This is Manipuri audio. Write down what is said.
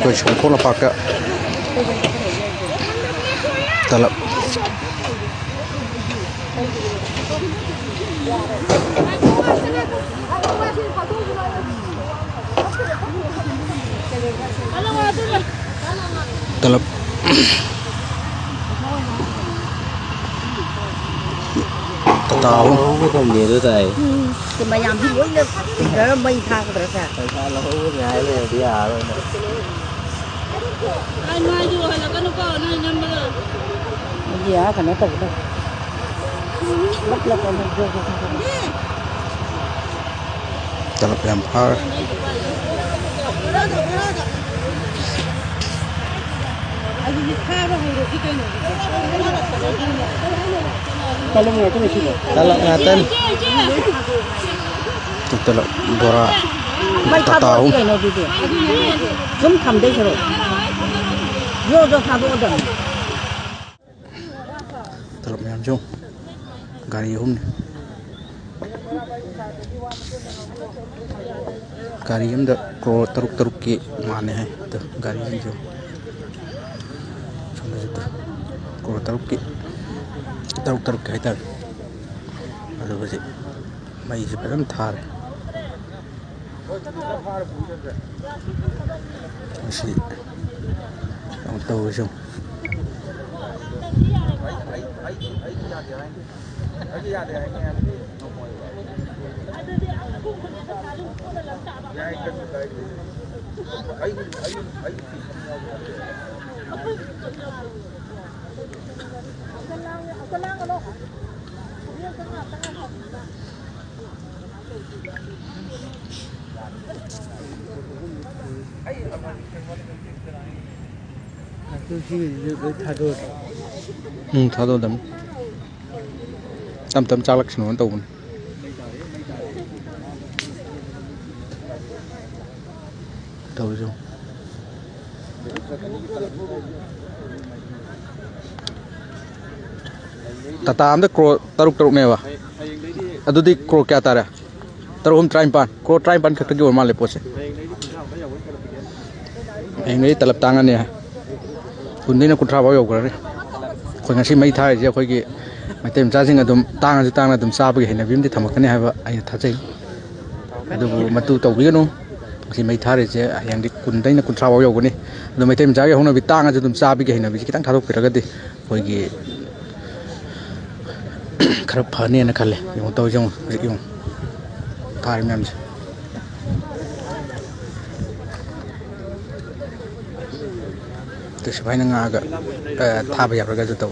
कोई शंकोला पाका तलब तलब ताऊ không nhiều nữa thầy thì mà làm gì cũng được đó bay thang rồi sao nó ngại lên đi à rồi ai mai vô hay là cái nó có này năm rồi gì á phải nói từ đâu mất là còn vô तलब yang par kalau nggak itu masih kalau ngaten tलब bora bay thang tahu cái này đi zum thầm đấy rồi vô thang vô đằng tलब yang jong gari hum गाड़ी हम द करोड़ तरुक तरुक के माने हैं तो गाड़ी हम जो समझ तो करोड़ तरुक के है तब अरे बजे मई से पहले थार इसी हम तो जो था दो दम तम चालक सुनो तो जो टाटा आम क्रो तरुक तरुक ने अदुदी क्रो क्या तारा तरुम ट्राइम्पान क्रो ट्राइम्पान खतगी और माले पोसे एंगे तलब तांगा ने कुंदी ने कुट्रा बाव योगरे कोई ngasi मई था जे कोई की मैते मचासिंग अदुम तांगा अदुम साबगे हेना बिमदि थमकने हाबा आई थाजै अदुबु मतु तौबिगनो ngasi मई थारे जे आयांदि कुंदैना कुट्रा बाव योगने अदु मैते मचागे होना बि तांगा अदुम साबगे हेना बि कितां थादोक पिरगदि कोई की खर फने न खले यो तो जो यो थार मैम से तो सिपाही नंगा आगा था बया प्रकार जो तो